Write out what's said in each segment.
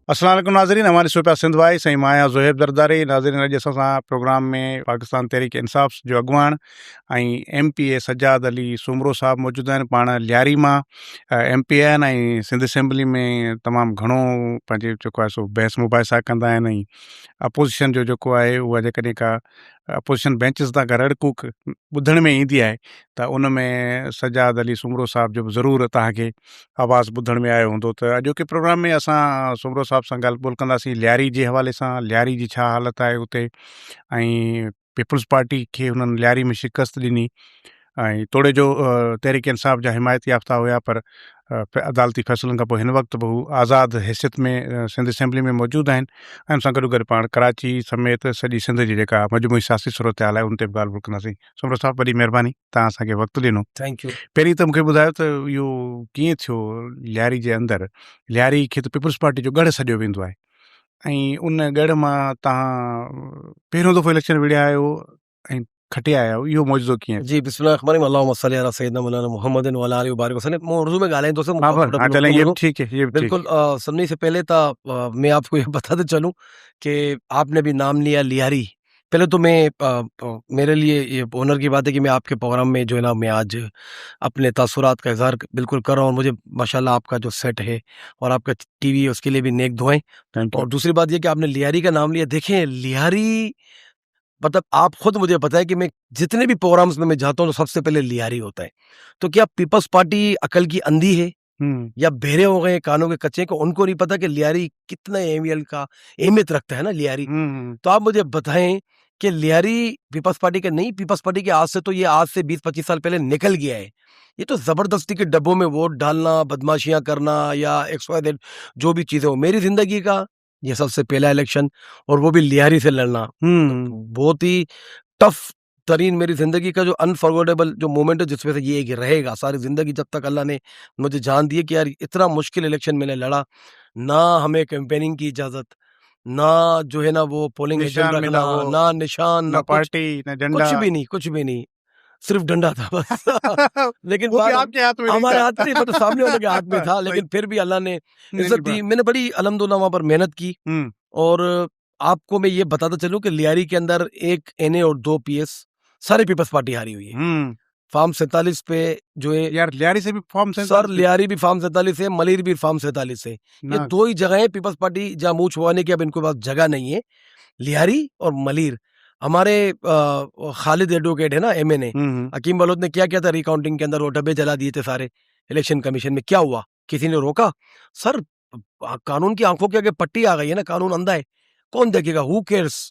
अस्सलाम वालेकुम नाज़रीन, हमारे सुपा सिंध भाई सही माया ज़ुहैब ज़रदारी नाज़रीन। अॼु असां प्रोग्राम में पाकिस्तान तहरीक इंसाफ़ जो अॻुवाण ऐं MP सज्जाद अली सूमरो साहब मौजूदु आहिनि। पाण लियारी मां MP आहिनि ऐं सिंध असेंबली में तमामु घणो पंहिंजे जेको आहे सो बहस मुबाहिसा कंदा आहिनि। ऐं अपोज़िशन जो जेको आहे उहा जेकॾहिं का अपोज़िशन बेंचिस तां का रड़ कूक ॿुधण में ईंदी आहे त उन में सज्जाद अली सूमरो साहब जो बि ज़रूरु तव्हांखे आवाज़ु ॿुधण में आयो हूंदो। त अॼोके प्रोग्राम में असां सूमरो साहब सां ॻाल्हि ॿोल कंदासीं लियारी जे हवाले सां, लियारी जी छा हालति आहे उते, ऐं पीपल्स पार्टी खे हुननि लियारी में शिकस्त ॾिनी ऐं तोड़े जो तहरीक इंसाफ़ जा हिमायती याफ़्ता हुया, पर अदालती फ़ैसिलनि खां पोइ हिन वक़्तु बि हू आज़ादु हैसियत में सिंध असेंबली में मौजूदु आहिनि। ऐं सां गॾु गॾु पाण कराची समेत सॼी सिंध जी जेका मजमूई सियासी सूरत हाल आहे उन ते बि ॻाल्हि ॿोल कंदासीं। सूमरो साहब, वॾी महिरबानी, तव्हां असांखे वक़्तु ॾिनो। Thank you. पहिरीं त मूंखे ॿुधायो त इहो कीअं थियो लियारी जे अंदरि? लियारी खे त पीपल्स पार्टी जो गढ़ सॼो वेंदो आहे ऐं उन गढ़ मां तव्हां पहिरियों दफ़ो इलेक्शन विड़िया आहियो ऐं खटिया आया आहियो, इहो मौजूदो कीअं? जी बिस्मिल्लाहिर्रहमानिर्रहीम, अल्लाहुम्मा सल्ली अला सय्यिदना मौलाना मुहम्मदिन व अला आलिहि व बारिक वसल्लम। मैं उर्दू में ॻाल्हाईंदो दोस्तों, हाँ चलें, ये भी ठीक है, ये भी ठीक बिल्कुल। सभिनी से पहले तो मैं आपको ये बताते चलूं कि आपने भी नाम लिया लियारी। पहले तो मैं मेरे लिए ये ऑनर की बात है कि मैं आपके प्रोग्राम में जो है ना, मैं आज अपने तासुरात का इजहार बिल्कुल कर रहा हूँ। और मुझे माशाल्लाह आपका जो सेट है और आपका टीवी है उसके लिए भी नेक दुआएं। Thank you. और दूसरी बात ये कि आपने लियारी का नाम लिया। देखें, लियारी मतलब आप खुद मुझे पता है कि मैं जितने भी प्रोग्राम्स में मैं जाता हूँ तो सबसे पहले लियारी होता है। तो क्या पीपल्स पार्टी अकल की अंधी है या बहरे हो गए कानों के कच्चे को? उनको नहीं पता कि लियारी कितना अहमियत रखता है ना लियारी। तो आप मुझे बताएं कि लियारी पीपल्स पार्टी का नहीं, पीपल्स पार्टी के आज से तो ये आज से 20-25 साल पहले निकल गया है। ये तो जबरदस्ती के डब्बों में वोट डालना, बदमाशियां करना या XYZ जो भी चीजें हो, मेरी जिंदगी का ये सबसे पहला इलेक्शन और वो भी लियारी से लड़ना बहुत ही टफ तरीन मेरी जिंदगी का जो अनफॉरगेटेबल जो मोमेंट है, जिसमें से ये एक रहेगा सारी जिंदगी जब तक अल्लाह ने मुझे जान दी है कि यार इतना मुश्किल इलेक्शन मैंने लड़ा। ना हमें कैंपेनिंग की इजाजत, ना जो है ना वो पोलिंग एजेंट निशान मिला रखना, हो, ना निशान, ना ना कुछ, पार्टी, ना झंडा। कुछ भी नहीं, सिर्फ डंडा था बस। लेकिन वो भी बात आपके हाथ में नहीं हमारे था। हाथ में नहीं, मतलब सामने वाले के हाथ में था, सही। लेकिन फिर भी अल्लाह ने नहीं, इज्जत नहीं, दी। मैंने बड़ी अल्हम्दुलिल्लाह वहां पर मेहनत की। और आपको मैं ये बताता चलूं कि लियारी के अंदर 1 NA और 2 PS सारे पीपल्स पार्टी हारी हुई है। फार्म 47 पे जो है यार, लियारी से भी फॉर्म सर, लियारी भी फार्म 47 है, मलिर भी फार्म 47 है। ये ना। 2 ही जगह है पीपल्स पार्टी जहां मुंह छुपाने की अब इनको पास जगह नहीं है, लियारी और मलिर। हमारे खालिद एडवोकेट है ना, MNA हकीम बलोच ने क्या किया था रिकाउंटिंग के अंदर? वो डब्बे जला दिए थे सारे। इलेक्शन कमीशन में क्या हुआ? किसी ने रोका? सर, कानून की आंखों के आगे पट्टी आ गई है ना, कानून अंधा है, कौन देखेगा? Who cares?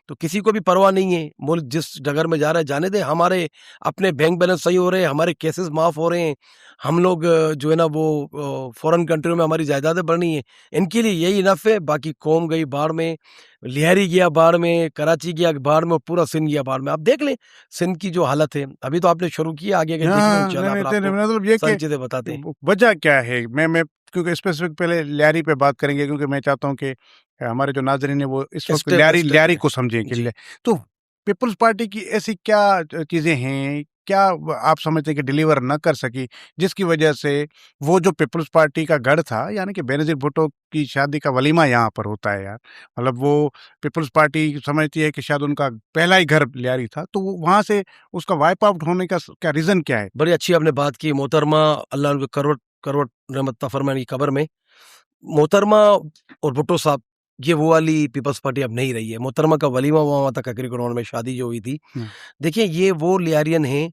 तो किसी को भी परवाह नहीं है। मुल्क जिस डगर में जा रहा है जाने दे। हमारे अपने बैंक बैलेंस सही हो रहे हैं, हमारे केसेस माफ हो रहे हैं, हम लोग जो है ना वो फॉरेन कंट्रियों में हमारी जायदादें बढ़ रही हैं। इनके लिए यही इनफ है। बाकी कौम गई बाढ़ में, लियारी गया बाढ़ में, कराची गया बाढ़ में, पूरा सिंध गया बाढ़ में। आप देख लें सिंध की जो हालत है। अभी तो आपने शुरू किया, आगे आगे देख लें इंशाल्लाह, फिर आपको मतलब ये सारी चीजें बताते हैं। वजह क्या है? मैं क्योंकि स्पेसिफिक पहले लियारी पे बात करेंगे, क्योंकि मैं चाहता हूँ कि हमारे जो नाजरीन है वो इस वक्त स्टेप बाय लियारी स्टेप को समझें कि जी। तो पीपल्स पार्टी की ऐसी क्या चीजें हैं, क्या आप समझते हैं कि डिलीवर न कर सकी, जिसकी वजह से वो जो पीपल्स पार्टी का गढ़ था, यानी कि बेनजीर भुट्टो की शादी का वलीमा यहाँ पर होता है यार, मतलब वो पीपल्स पार्टी समझती है कि शायद उनका पहला ही घर लियारी था, तो वहां से उसका वाइप आउट होने का क्या रीजन क्या है? बड़ी अच्छी आपने बात की मोहतरमा, अल्लाह उनको करवट करवट रहमत फरमाने की कब्र में। मोहतरमा और भुट्टो साहब, ये वो वाली पीपल्स पार्टी अब नहीं रही है। मोहतरमा का वलीमा हुआ था ककरी ग्राउंड में, शादी जो हुई थी। देखिए, ये वो लियारियन है,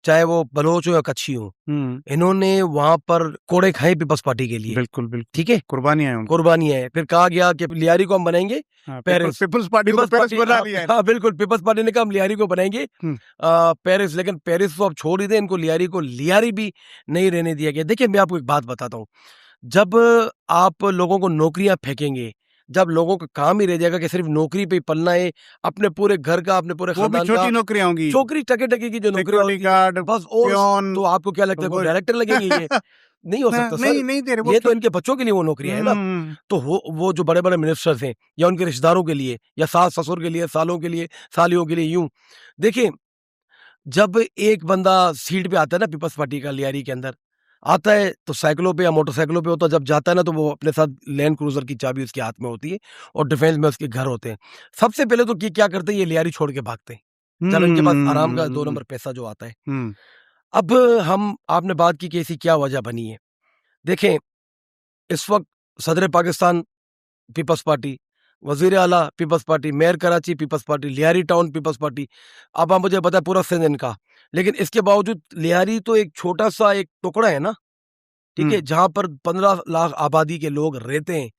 चाहे वो बलोच हो या कच्छी हो, इन्होंने वहां पर कोड़े खाए पीपल्स पार्टी के लिए। बिल्कुल बिल्कुल, ठीक है, कुर्बानियां हैं। कुर्बानियां है। फिर कहा गया कि लियारी को हम बनाएंगे पेरिस। पीपल्स पार्टी को पेरिस बना लिया है। हाँ बिल्कुल, पीपल्स पार्टी ने कहा हम लियारी को बनाएंगे पेरिस। लेकिन पेरिस तो अब छोड़ ही दे, इनको लियारी को लियारी भी नहीं रहने दिया गया। देखिए, मैं आपको एक बात बताता हूँ, जब आप लोगों को नौकरियां फेंकेंगे, जब लोगों का काम ही रह जाएगा कि सिर्फ नौकरी पे ही पलना है, अपने पूरे घर का, अपने पूरे खानदान का, छोटी नौकरियां होंगी, छोकरी टके टके की जो नौकरी होती है बस, और तो आपको क्या लगता है कोई डायरेक्टर लगेगी? ये नहीं हो सकता सर। नहीं दे रहे, ये तो इनके बच्चों के लिए वो नौकरियां है ना। तो वो जो बड़े बड़े मिनिस्टर्स हैं या उनके रिश्तेदारों के लिए या सास ससुर के लिए, सालों के लिए, सालियों के लिए, यूं देखिए, जब एक बंदा सीट पे आता है ना पीपल्स पार्टी का लियारी के अंदर, आता है तो साइकिलों पे या मोटरसाइकिलों पे होता है, जब जाता है ना तो वो अपने साथ लैंड क्रूजर की चाबी उसके हाथ में होती है और डिफेंस में उसके घर होते हैं। सबसे पहले तो क्या करते हैं, ये लियारी छोड़ के भागते हैं जब इनके पास आराम का 2 नंबर पैसा जो आता है। हम्म, अब आपने बात की कि ऐसी क्या वजह बनी है। देखें, इस वक्त सदर पाकिस्तान पीपल्स पार्टी, वजीर आला पीपल्स पार्टी, मेयर कराची पीपल्स पार्टी, लियारी टाउन पीपल्स पार्टी। अब आप मुझे पता है पूरा सिंध इनका, लेकिन इसके बावजूद लियारी तो एक छोटा सा एक टुकड़ा है ना, ठीक है, जहां पर 15 लाख आबादी के लोग रहते हैं।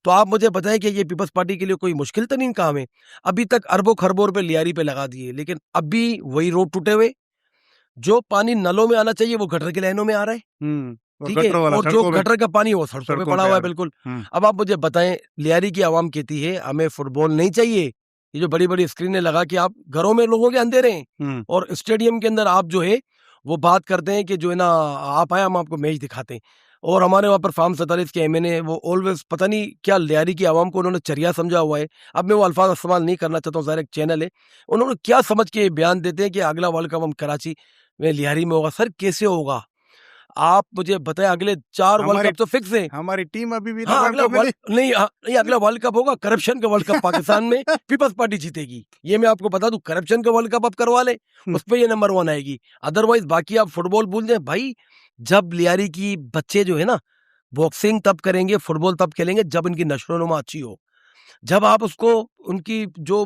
तो आप मुझे बताएं कि ये पीपल्स पार्टी के लिए कोई मुश्किल तरीन काम है। अभी तक अरबों खरबों रुपए लियारी पे लगा दिए, लेकिन अभी वही रोड टूटे हुए, जो पानी नलों में आना चाहिए वो गटर की लाइनों में आ रहा है, और ठीक है, गटर वाला और जो सड़कों में, गटर का पानी है वो सड़कों पे सड़कों पड़ा पे हुआ आ है रहा बिल्कुल। है। अब आप मुझे बताएं, लियारी की आवाम कहती है हमें फुटबॉल नहीं चाहिए, ये जो बड़ी बड़ी स्क्रीनें लगा के आप घरों में लोगों के अंधेरे हैं, हम्म, और स्टेडियम के अंदर आप जो है वो बात करते हैं कि जो है ना आप आए हम आपको मैच दिखाते हैं। और हमारे वहाँ पर फार्म 47 के एमएनए वो ऑलवेज पता नहीं क्या लियारी की आवाम को उन्होंने चरिया समझा हुआ है। अब मैं वो अल्फाज इस्तेमाल नहीं करना चाहता हूँ, ज़ाहिर एक चैनल है, उन्होंने क्या समझ के बयान देते हैं कि अगला वर्ल्ड कप हम कराची में लियारी में होगा। सर कैसे होगा, आप मुझे बताएं, अगले 4 वर्ल्ड हमारी कप तो फिक्स है। हमारी टीम अभी भी ना हाँ, वर्ल्ड अगला कप में वर्ल्ड नहीं, नहीं, अगला वर्ल्ड कप होगा करप्शन का वर्ल्ड कप पाकिस्तान में पीपल्स पार्टी जीतेगी, ये मैं आपको बता दूं। करप्शन का वर्ल्ड कप आप करवा ले, हम्म, उस पे ये नंबर 1 आएगी। अदरवाइज बाकी आप फुटबॉल भूल जाए भाई। जब लियारी की बच्चे जो है ना बॉक्सिंग तब करेंगे, फुटबॉल तब खेलेंगे जब इनकी नशोनुमा अच्छी हो। जब आप उसको उनकी जो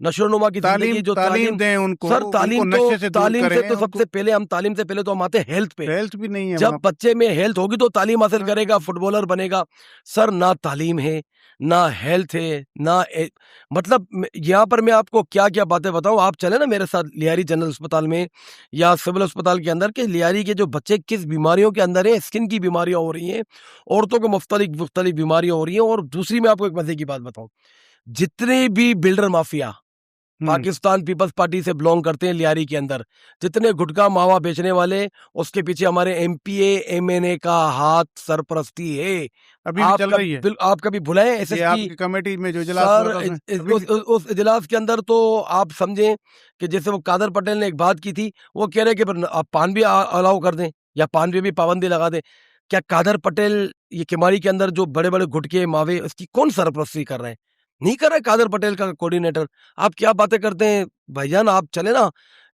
नशोनुमा की जिंदगी जो तालीम तालीम, दें उनको, सर उनको नशे से दूर तालीम से करें, तो उनको सबसे पहले हम तालीम से पहले तो हम आते हैं हेल्थ पे। हेल्थ भी नहीं है जब वहाँ बच्चे में हेल्थ होगी तो तालीम हासिल हाँ। करेगा, फुटबॉलर बनेगा। सर ना तालीम है, ना हेल्थ है, मतलब यहाँ पर मैं आपको क्या क्या बातें बताऊं। आप चले ना मेरे साथ लियारी जनरल अस्पताल में या सिविल अस्पताल के अंदर के लियारी के जो बच्चे किस बीमारियों के अंदर है, स्किन की बीमारियां हो रही हैं, औरतों को मुख्तलिफ मुख्तलिफ बीमारियां हो रही हैं। और दूसरी मैं आपको एक मजे की बात बताऊं, जितने भी बिल्डर माफिया हम्म, पाकिस्तान पीपल्स पार्टी से बिलोंग करते हैं लियारी के अंदर, जितने गुटखा मावा बेचने वाले, उसके पीछे हमारे एमपीए एमएनए का हाथ सरपरस्ती है। अभी भी चल रही है। आप कभी भुलाएं ये एसएसपी। आपकी कमेटी में जो इजलास हुआ सर था उसमें अभी भी उस इजलास के अंदर तो आप समझें कि जैसे वो कादर पटेल ने एक बात की थी, वो कह रहे कि आप पान भी अलाउ कर दें या पान पे भी पाबंदी लगा दें। क्या कादर पटेल ये किमारी के अंदर जो बड़े बड़े गुटके मावे इसकी कौन सरपरस्ती कर रहे हैं? नहीं कर रहा है कादर पटेल का कोऑर्डिनेटर। आप क्या बातें करते हैं भाईजान। आप चले ना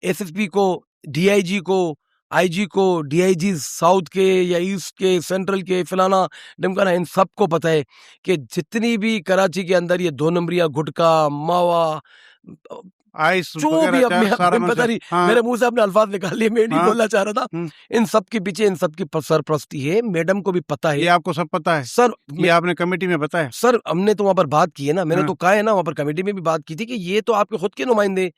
एसएसपी को, डीआईजी को, आईजी को, डीआईजी साउथ के या ईस्ट के, सेंट्रल के, फलाना ढिमकाना, इन सबको पता है कि जितनी भी कराची के अंदर ये 2 नंबरिया गुटका मावा आइस जो भी, वगैरह अब सारा मैं पता नहीं, हाँ मेरे मुंह से आपने अल्फाज निकाल लिए, मैं नहीं हाँ बोलना चाह रहा था। हम्म, इन सब के पीछे इन सब की सरपरस्ती है, मैडम को भी पता ये है। आपको सब पता है, सर ये आपने कमेटी में बताया। सर हमने तो वहां पर बात की है ना, मैंने हाँ तो कहा है ना, वहां पर कमेटी में भी बात की थी कि ये तो आपके खुद के नुमाइंदे,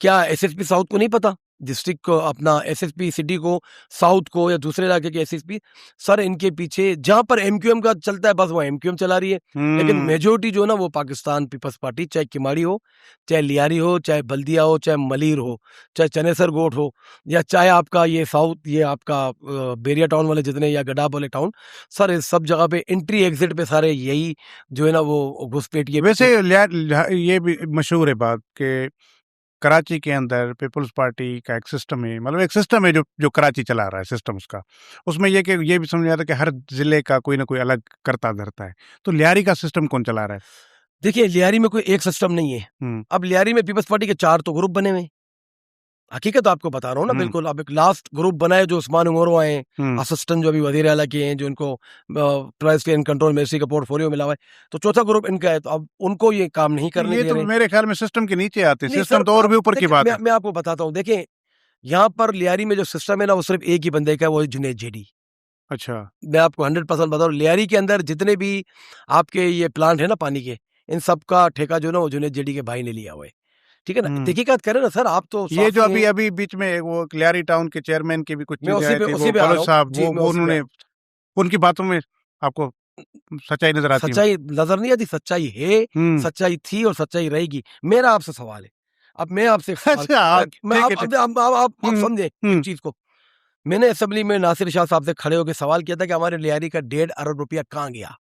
क्या एसएसपी साउथ को नहीं पता, डिस्ट्रिक्ट को अपना एसएसपी सिटी को, साउथ को, या दूसरे इलाके के एसएसपी। सर इनके पीछे जहां पर एमक्यूएम का चलता है बस वो एमक्यूएम चला रही है, लेकिन मेजोरिटी जो है ना वो पाकिस्तान पीपल्स पार्टी, चाहे किमाड़ी हो, चाहे लियारी हो, चाहे बल्दिया हो, चाहे मलीर हो, चाहे चनेसर गोट हो, या चाहे आपका ये साउथ, ये आपका बेरिया टाउन वाले जितने, या गडाब वाले टाउन, सर इस सब जगह पे एंट्री एग्जिट पे सारे यही जो है ना वो घुसपैठिए। वैसे ये भी मशहूर है बात कि कराची के अंदर पीपल्स पार्टी का एक सिस्टम है, मतलब एक सिस्टम है जो जो कराची चला रहा है सिस्टम उसका। उसमें ये कि ये भी समझ आता है कि हर जिले का कोई ना कोई अलग करता धरता है। तो लियारी का सिस्टम कौन चला रहा है? देखिए लियारी में कोई एक सिस्टम नहीं है। हम्म, अब लियारी में पीपल्स पार्टी के 4 तो ग्रुप बने हुए हैं। हकीकत आपको बता रहा हूँ ना, हम्म, बिल्कुल। अब एक लास्ट ग्रुप बना है जो उस्मान उमर आए हैं, हम्म। असिस्टेंट जो अभी वजीर आला के हैं, जो इनको प्राइस एंड कंट्रोल मिनिस्ट्री का पोर्टफोलियो मिला हुआ है। तो चौथा ग्रुप इनका है, तो अब उनको ये काम नहीं तो करने ये दे तो रहे हैं। मेरे ख्याल में सिस्टम के नीचे आते हैं, नहीं सिस्टम सर, तो और भी ऊपर की देखिए बात है। मैं आपको बताता हूँ। देखिए यहाँ पर लियारी में जो सिस्टम है ना वो सिर्फ एक ही बंदे का है, वो है जुनेद जेडी। अच्छा। मैं आपको 100% बता रहा हूँ, लियारी के अंदर जितने भी आपके ये प्लांट है ना पानी के, इन सब का ठेका जो ना वो जुनेद जेडी के भाई ने लिया हुआ है। ठीक है ना, हम्म। तहकीकात करें ना सर, आप तो ये जो साफी अभी हैं। अभी बीच में वो क्लियारी टाउन के चेयरमैन की भी कुछ मैं चीजें आई थी, उसी वो पे आ रहा बलोच हूँ साहब, जी, मैं वो उसी पे उन्होंने उनकी बातों में आपको सच्चाई नजर आती है? सच्चाई नजर नहीं आती, सच्चाई है, हम्म। सच्चाई थी और सच्चाई रहेगी। मेरा आपसे सवाल है, अब मैं आपसे एक सवाल, अच्छा, आप मैं ठीक है ठीक। आप हम्म, समझे एक हम्म, चीज को। मैंने असेंबली में नासिर शाह साहब से खड़े होकर सवाल किया था कि हमारे लियारी का 1.5 अरब रुपया कहाँ गया।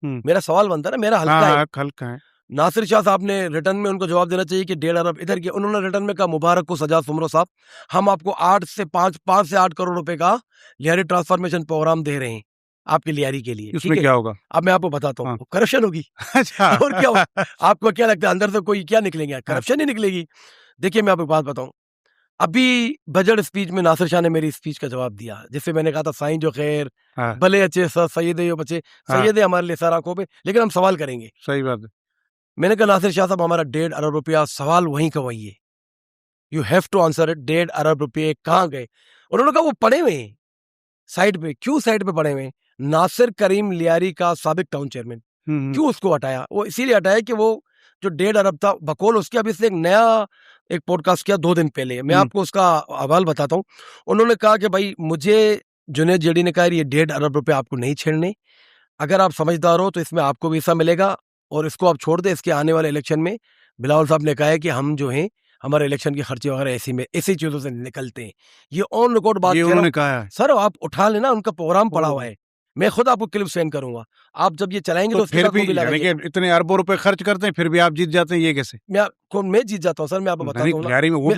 हम्म। मेरा सवाल बनता है ना, मेरा हाँ हल्का है। हाँ, हल्का है। नासिर शाह साहब ने रिटर्न में उनको जवाब देना चाहिए कि 1.5 अरब इधर के, उन्होंने रिटर्न में कहा मुबारक को सजाद सुमरो साहब, हम आपको 5 से 8 करोड़ रुपए का लियारी ट्रांसफॉर्मेशन प्रोग्राम दे रहे हैं आपके लियारी के लिए। उसमें क्या होगा? अब मैं आपको बताता हूँ, करप्शन होगी। अच्छा। और क्या होगा? आपको क्या लगता है अंदर से कोई क्या निकलेंगे? करप्शन ही निकलेगी। देखिए मैं आपको बात बताऊं, अभी बजट स्पीच में नासिर शाह ने मेरी स्पीच का जवाब दिया, जिससे मैंने कहा था साईं जो खैर भले अच्छे सैयद यो बच्चे, सैयद हमारे लिए सर आंखों पे, लेकिन हम सवाल करेंगे। सही बात है। मैंने कहा नासिर शाह साहब हमारा 1.5 अरब रुपया सवाल वहीं का वही है, you have to answer it. 1.5 अरब रुपये कहाँ गए? उन्होंने कहा वो पड़े हुए हैं साइड पे। क्यों साइड पे पड़े हुए हैं? नासिर करीम लियारी का साबिक टाउन चेयरमैन, क्यों उसको हटाया? वो इसीलिए हटाया कि वो जो 1.5 अरब था बकौल उसके, अभी इसने एक नया एक पॉडकास्ट किया 2 दिन पहले, मैं आपको उसका हवाल बताता हूँ। उन्होंने कहा कि भाई मुझे जुनैद जेडी ने कहा ये 1.5 अरब रुपए आपको नहीं छेड़ने, अगर आप समझदार हो तो इसमें आपको भी हिस्सा मिलेगा और इसको आप छोड़ दे। इसके आने वाले इलेक्शन में बिलावल साहब ने कहा है कि हम जो हैं हमारे इलेक्शन के खर्चे वगैरह ऐसी चीजों से निकलते हैं। ये ऑन रिकॉर्ड बात उन्होंने कहा है। सर आप उठा लेना, उनका प्रोग्राम पड़ा हुआ है, मैं खुद आपको क्लिप सेंड करूंगा, आप जब ये चलाएंगे तो फिर भी इतने अरबों रुपए खर्च करते हैं फिर भी आप जीत जाते हैं, ये कैसे? मैं जीत जाता हूँ सर, मैं आपको बताता हूँ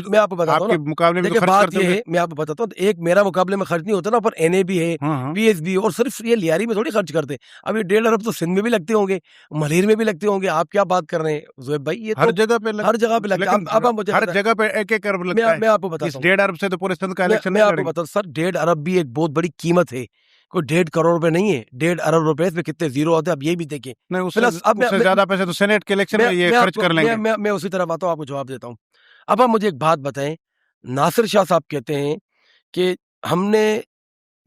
मैं आपको बताता हूँ मुकाबले में बात ये है, मैं आपको बताता हूँ, एक मेरा मुकाबले में खर्च नहीं होता ना, पर एनए भी है, पीएस भी, और सिर्फ ये लियारी में थोड़ी खर्च करते। अब ये 1.5 अरब तो सिंध में भी लगते होंगे, मलेर में भी लगते होंगे, आप क्या बात कर रहे हैं ज़ोएब भाई? ये हर जगह पे लगता है। अब मुझे हर जगह पे 1-1 अरब लगता है। मैं आपको बताता हूँ, 1.5 अरब से तो पूरे सिंध का इलेक्शन मैं आपको बताता हूँ सर, 1.5 अरब भी एक बहुत बड़ी कीमत है, कोई 1.5 करोड़ रुपए नहीं है। 1.5 अरब रुपए में कितने जीरो आते हैं, अब ये भी देखिए। नहीं, उससे ज्यादा पैसे तो सेनेट के इलेक्शन में ये खर्च कर लेंगे। मैं उसी तरफ आता हूँ, आपको जवाब देता हूँ। अब आप मुझे एक बात बताएं, नासिर शाह साहब कहते हैं कि हमने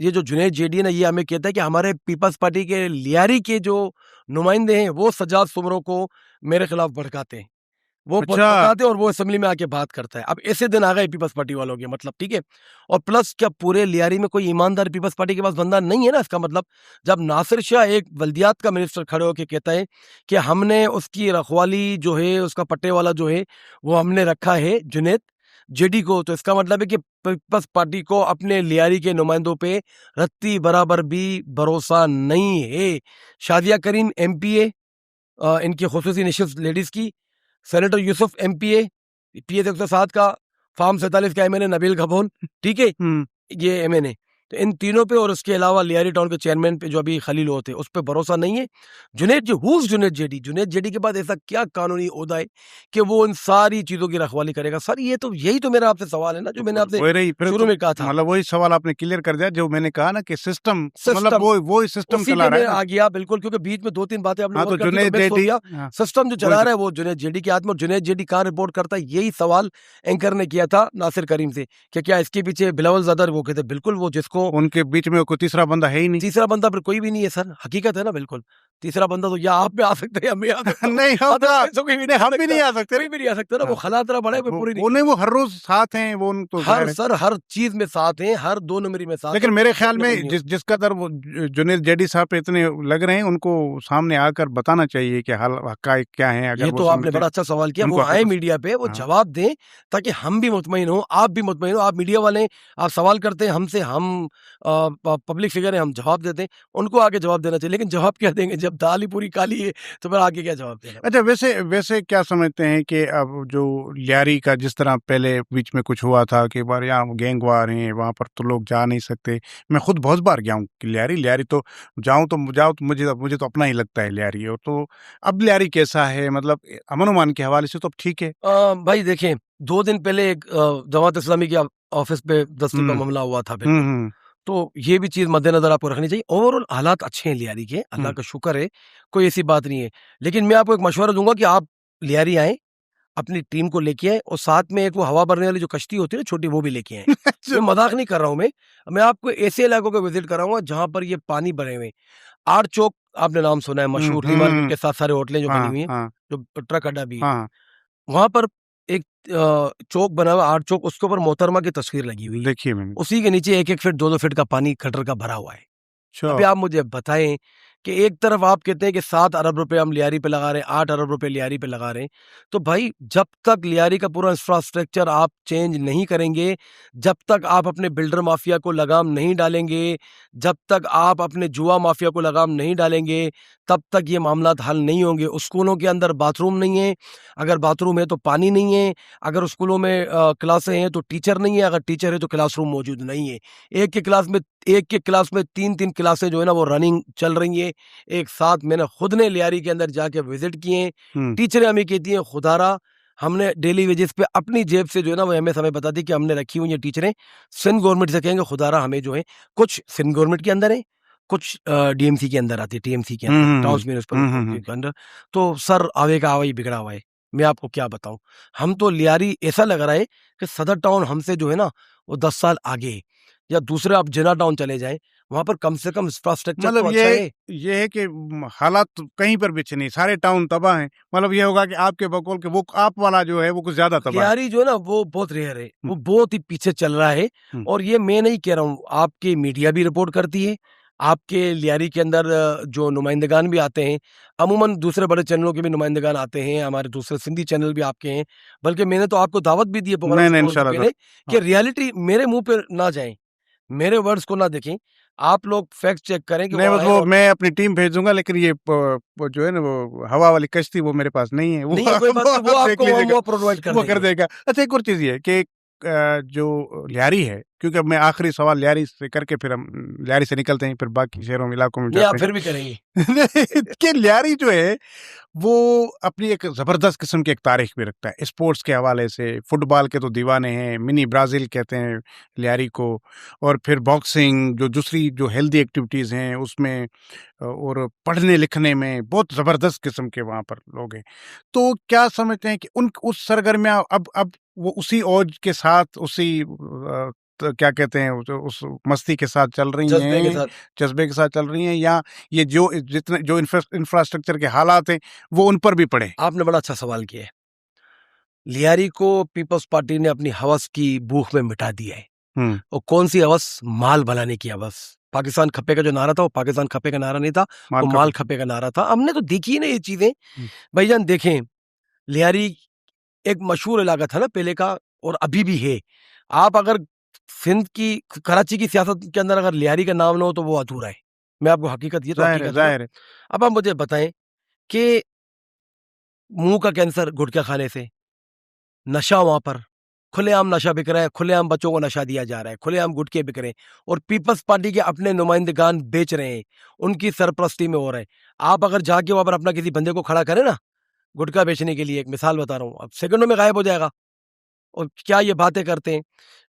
ये जो जुनैद जेडी ना, ये हमें कहता है कि हमारे पीपल्स पार्टी के लियारी के जो नुमाइंदे हैं वो सजाद सुमरो को मेरे खिलाफ भड़काते हैं, वो भड़काते और वो असेंबली में आके बात करता है। अब ऐसे दिन आ गए पीपल्स पार्टी वालों के, मतलब ठीक है। और प्लस क्या पूरे लियारी में कोई ईमानदार पीपल्स पार्टी के पास बंदा नहीं है ना? इसका मतलब जब नासिर शाह एक बल्दियात का मिनिस्टर खड़े होकर कहता है कि हमने उसकी रखवाली जो है, उसका पट्टे वाला जो है वो हमने रखा है जुनैद जेडी को, तो इसका मतलब है कि पीपल्स पार्टी को अपने लियारी के नुमाइंदों पे रत्ती बराबर भी भरोसा नहीं है। शादिया करीम एमपीए, इनकी खुसूसी निशिस्त लेडीज की, सेनेटर यूसुफ एमपीए पीएस 107 का, फार्म 47 का एमएनए नबील गबोन, ठीक है, ये एमएनए, तो इन तीनों पे और उसके अलावा लियारी टाउन के चेयरमैन पे जो अभी खलील होते हैं उस पर भरोसा नहीं है। जुनैद जुनैद जेडी के बाद ऐसा क्या कानूनी ओहदा है कि वो इन सारी चीजों की रखवाली करेगा? सर ये तो यही तो मेरा आपसे सवाल है ना, जो मैंने आपसे शुरू में कहा था। मतलब वही सवाल आपने क्लियर कर दिया जो मैंने कहा ना कि सिस्टम मतलब वो सिस्टम चला रहा है, आ गया बिल्कुल, क्योंकि बीच में 2-3 बातें आपने तो जुनैद जेडी सिस्टम जो चला रहा है वो जुनैद जेडी के हाथ में। और जुनैद जेडी कहाँ रिपोर्ट करता है? यही सवाल एंकर ने किया था नासिर करीम से कि क्या इसके पीछे बिलावल ज़ादा? वो कहते बिल्कुल, वो जिसको उनके बीच में कोई तीसरा बंदा है ही नहीं। तीसरा बंदा फिर कोई भी नहीं है सर, हकीकत है ना बिल्कुल। तीसरा बंदा तो या आप में आ सकते हैं या मैं आ सकता हूं। नहीं हम भी नहीं आ सकते, कोई भी नहीं आ सकता ना, वो खलातरा बड़े पूरी नहीं, वो हर रोज साथ हैं, वो तो हर चीज में साथ हैं, हर 2 नंबरी में साथ। लेकिन मेरे ख्याल में जिस कदर वो जुनैद जेडी साहब पे इतने लग रहे हैं, उनको सामने आकर बताना चाहिए कि हाल हकायक क्या है। अगर ये तो आपने बड़ा अच्छा सवाल किया, वो आए मीडिया पे, वो जवाब दें ताकि हम भी मुतमईन हो, आप भी मुतमईन हो। आप मीडिया वाले आप सवाल करते हैं हमसे, हम पब्लिक फिगर है, हम जवाब देते हैं, उनको आगे जवाब देना चाहिए। लेकिन जवाब क्या देंगे जब दाल ही पूरी काली है, तो फिर आगे क्या जवाब देना? अच्छा, वैसे क्या समझते हैं कि अब जो लियारी का जिस तरह पहले बीच में कुछ हुआ था कि बार यहाँ गैंग वार हैं, वहाँ पर तो लोग जा नहीं सकते। मैं खुद बहुत बार गया हूँ लियारी तो जाओ तो मुझे तो अपना ही लगता है लियारी। और तो अब लियारी कैसा है, मतलब अमन उमान के हवाले से तो ठीक है। भाई देखें, 2 दिन पहले एक जमात इस्लामी के ऑफिस पे दस्तक का मामला हुआ था, तो ये भी चीज मद्देनजर आपको रखनी चाहिए। ओवरऑल हालात अच्छे हैं लियारी के, अल्लाह का शुक्र है, कोई ऐसी बात नहीं है। लेकिन मैं आपको एक मशवरा दूंगा कि आप लियारी आए, अपनी टीम को लेके आए, और साथ में एक वो हवा भरने वाली जो कश्ती होती है ना छोटी, वो भी लेके आए। मैं मजाक नहीं कर रहा हूँ, मैं आपको ऐसे इलाकों को विजिट कराऊंगा जहां पर ये पानी भरे हुए। आर्ट चौक आपने नाम सुना है, मशहूर ली मार्केट के साथ सारे होटलें जो बनी हुई हैं, जो ट्रक अड्डा भी है, वहां पर एक चौक बना हुआ आर्ट चौक, उसके ऊपर मोहतरमा की तस्वीर लगी हुई, देखिए मैंने। उसी के नीचे 1-1 फीट 2-2 फीट का पानी गटर का भरा हुआ है। अभी आप मुझे बताएं कि एक तरफ आप कहते हैं कि 7 अरब रुपए हम लियारी पे लगा रहे हैं, 8 अरब रुपए लियारी पे लगा रहे हैं। तो भाई जब तक लियारी का पूरा इंफ्रास्ट्रक्चर आप चेंज नहीं करेंगे, जब तक आप अपने बिल्डर माफिया को लगाम नहीं डालेंगे, जब तक आप अपने जुआ माफिया को लगाम नहीं डालेंगे, तब तक ये मामलात हल नहीं होंगे। स्कूलों के अंदर बाथरूम नहीं है, अगर बाथरूम है तो पानी नहीं है, अगर स्कूलों में क्लासें हैं तो टीचर नहीं है, अगर टीचर है तो क्लासरूम मौजूद नहीं है। एक के क्लास में 3-3 क्लासें जो है ना वो रनिंग चल रही है एक साथ। मैंने खुद ने लियारी के अंदर जाके विजिट किए हैं। टीचरें हमें कहती हैं खुदारा हमने डेली वेजेस पे अपनी जेब से जो है ना वो हमें समय बताती कि हमने रखी हुई है टीचरें, सिंध गवर्नमेंट से कहेंगे खुदारा हमें जो है, कुछ सिंध गवर्नमेंट के अंदर है, कुछ डीएमसी के अंदर आती है, टीएमसी के अंदर, टाउन्स म्यूनिसिपल के अंदर। तो सर आवे का आवा ही बिगड़ा हुआ है, मैं आपको क्या बताऊं। हम तो लियारी ऐसा लग रहा है कि सदर टाउन हमसे जो है ना वो 10 साल आगे है। या दूसरे आप जिना टाउन चले जाएं, वहां पर कम से कम इंफ्रास्ट्रक्चर मतलब तो अच्छा है। ये है कि हालात कहीं पर भी अच्छे नहीं, सारे टाउन तबाह हैं। मतलब ये होगा कि आपके बकौल के वो आप वाला जो है वो कुछ ज्यादा तबाह है। लियारी जो है ना वो बहुत रेयर है, वो बहुत ही पीछे चल रहा है। और ये मैं नहीं कह रहा हूँ, आपकी मीडिया भी रिपोर्ट करती है, आपके लियारी के अंदर जो नुमाइंदगान भी आते हैं, अमूमन दूसरे बड़े चैनलों के भी नुमाइंदगान आते हैं, हमारे दूसरे सिंधी चैनल भी आपके हैं। बल्कि मैंने तो आपको दावत भी दी है प्रोग्राम नहीं शुरू नहीं होने से इंशाल्लाह पहले सर। कि रियलिटी मेरे मुंह पे ना जाए, मेरे वर्ड्स को ना देखें, आप लोग फैक्ट चेक करें कि नहीं वो बस है वो और मैं अपनी टीम भेजूंगा, लेकिन ये वो जो है ना वो हवा वाली कश्ती वो मेरे पास नहीं है। वो नहीं है कोई बात नहीं, वो आप देख आपको लीजिएगा, वो प्रोवाइड कर वो कर देंगे। देगा। अच्छा एक और चीज ये है कि जो लियारी है, क्योंकि अब मैं आखिरी सवाल लियारी से करके फिर हम लियारी से निकलते हैं, फिर बाकी शहरों इलाकों में नहीं जाते आप फिर भी करेंगे। हैं। कि लियारी जो है वो अपनी एक ज़बरदस्त किस्म की एक तारीख भी रखता है स्पोर्ट्स के हवाले से। फुटबॉल के तो दीवाने हैं, मिनी ब्राज़ील कहते हैं लियारी को। और फिर बॉक्सिंग, जो दूसरी जो हेल्दी एक्टिविटीज़ हैं उसमें, और पढ़ने लिखने में बहुत ज़बरदस्त किस्म के वहाँ पर लोग हैं। तो क्या समझते हैं कि उन उस सरगर्मियाँ अब वो उसी औज के साथ, उसी तो क्या कहते हैं उस मस्ती के साथ चल रही जज्बे के हैं, साथ। जज्बे के साथ चल रही हैं, या ये जो जितने जो इंफ्रास्ट्रक्चर के हालात हैं वो उन पर भी पड़े? आपने बड़ा अच्छा सवाल किया है। लियारी को पीपल्स पार्टी ने अपनी हवस की भूख में मिटा दिया है। हुँ, और कौन सी हवस? माल बनाने की हवस। पाकिस्तान खप्पे का जो नारा था वो पाकिस्तान खप्पे का नारा नहीं था, माल वो का माल खप्पे का नारा था। हमने तो देखी है ना ये चीजें। हुँ, भाईजान देखें, लियारी एक मशहूर इलाका था ना पहले का, और अभी भी है। आप अगर सिंध की, कराची की सियासत के अंदर अगर लियारी का नाम ना हो तो वो अधूरा है। मैं आपको हकीकत, ये तो ज़ाहिर है, हकीकत है ना। ज़ाहिर है। अब आप मुझे बताएं कि मुंह का कैंसर गुटखा खाने से, नशा वहां पर खुलेआम नशा बिक रहा है, खुलेआम बच्चों को नशा दिया जा रहा है, खुलेआम गुटखे बिक रहे हैं, और पीपल्स पार्टी के अपने नुमाइंदगान बेच रहे हैं, उनकी सरपरस्ती में हो रहे हैं। आप अगर जाके वहां पर अपना किसी बंदे को खड़ा करें ना गुटखा बेचने के लिए, एक मिसाल बता रहा हूँ, अब सेकंडों में गायब हो जाएगा। और क्या ये बातें करते हैं।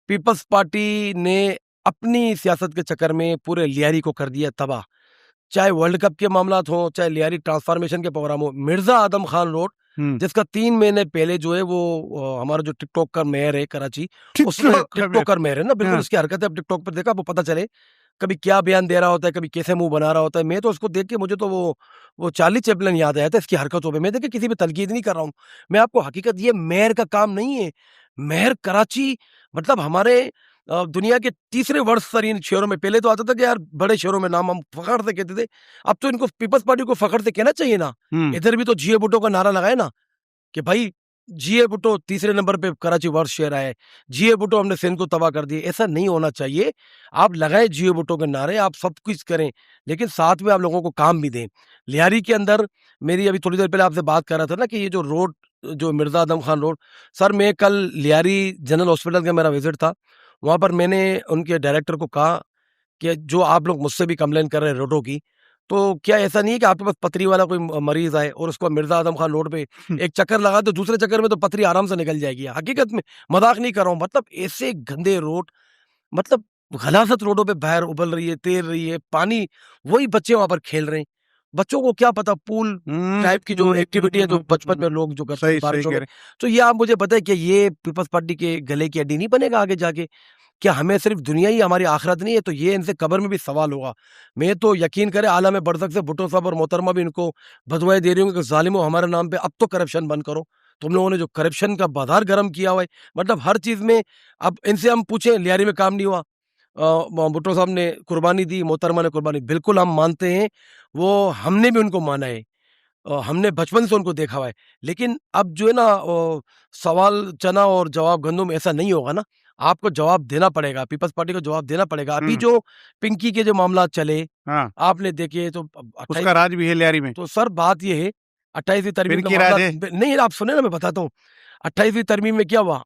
पीपल्स पार्टी ने अपनी सियासत के चक्कर में पूरे लियारी को कर दिया तबाह। चाहे वर्ल्ड कप के मामलात हों, चाहे लियारी ट्रांसफॉर्मेशन के प्रोग्राम हो, मिर्जा आदम खान रोड, हुँ, जिसका 3 महीने पहले जो है वो हमारा जो टिकटॉक का मेयर है कराची, उसने टिकटॉक का भी टिकटॉकर मेयर है ना, बिल्कुल हाँ, उसकी हरकतें अब टिकटॉक पर देखा, वो पता चले कभी क्या बयान दे रहा होता है, कभी कैसे मुंह बना रहा होता है। मैं तो उसको देख के मुझे तो वो चार्ली चैपलिन याद आया था इसकी हरकतों पे। मैं देखिए किसी पे तनकीद नहीं कर रहा हूँ, मैं आपको हकीकत, ये मेयर का काम नहीं है। मेयर कराची मतलब हमारे दुनिया के तीसरे वर्ष तरीन शहरों में, पहले तो आता था कि यार बड़े शहरों में नाम हम फखर से कहते थे, अब तो इनको पीपल्स पार्टी को फखर से कहना चाहिए ना। हुँ, इधर भी तो जिए भुट्टो का नारा लगाए ना कि भाई जिए भुट्टो तीसरे नंबर पे कराची वर्ष शहर आए, जिए भुट्टो हमने सिंध को तबाह कर दिए। ऐसा नहीं होना चाहिए। आप लगाए जिए भुट्टो के नारे, आप सब कुछ करें, लेकिन साथ में आप लोगों को काम भी दें। लियारी के अंदर मेरी अभी थोड़ी देर पहले आपसे बात कर रहा था ना कि ये जो रोड, जो मिर्जा आदम खान रोड, सर मैं कल लियारी जनरल हॉस्पिटल का मेरा विजिट था, वहां पर मैंने उनके डायरेक्टर को कहा कि जो आप लोग मुझसे भी कंप्लेन कर रहे हैं रोडों की, तो क्या ऐसा नहीं है कि आपके पास पथरी वाला कोई मरीज आए और उसको मिर्जा आदम खान रोड पे हुँ, एक चक्कर लगा तो दूसरे चक्कर में तो पथरी आराम से निकल जाएगी। हकीकत में मजाक नहीं कर रहा हूँ। मतलब ऐसे गंदे रोड, मतलब गलासत रोडों पे बहर उबल रही है, तैर रही है, पानी, वही बच्चे वहां पर खेल रहे हैं। बच्चों को क्या पता, पूल हुँ, टाइप की जो एक्टिविटी है जो बचपन में लोग जो करते हैं सही सही बारिशों कह में। रहे तो ये आप मुझे बताए कि ये पीपल्स पार्टी के गले की हड्डी नहीं बनेगा आगे जाके? क्या हमें सिर्फ दुनिया ही हमारी आखिरत नहीं है? तो ये इनसे कब्र में भी सवाल होगा। मैं तो यकीन करें आलम बरज़ख से भुट्टो साहब और मोहतरमा भी इनको बदुआएं दे रही हूँ कि ज़ालिमों हमारे नाम पे अब तो करप्शन बंद करो। तुम लोगों ने जो करप्शन का बाजार गर्म किया हुआ है, मतलब हर चीज़ में। अब इनसे हम पूछें लियारी में काम नहीं हुआ, भुट्टो साहब ने कुर्बानी दी, मोहतरमा ने कुर्बानी, बिल्कुल हम मानते हैं, वो हमने भी उनको माना है, हमने बचपन से उनको देखा हुआ है। लेकिन अब जो है ना, सवाल चना और जवाब गंदुम ऐसा नहीं होगा ना, आपको जवाब देना पड़ेगा, पीपल्स पार्टी को जवाब देना पड़ेगा। अभी जो पिंकी के जो मामला चले, हाँ, आपने देखे तो उसका राज भी है लियारी में। तो सर बात ये है, 28वीं तरमीम पिंकी का राज मामला नहीं, आप सुने ना, मैं बताता हूँ। 28वीं तरमीम में क्या हुआ,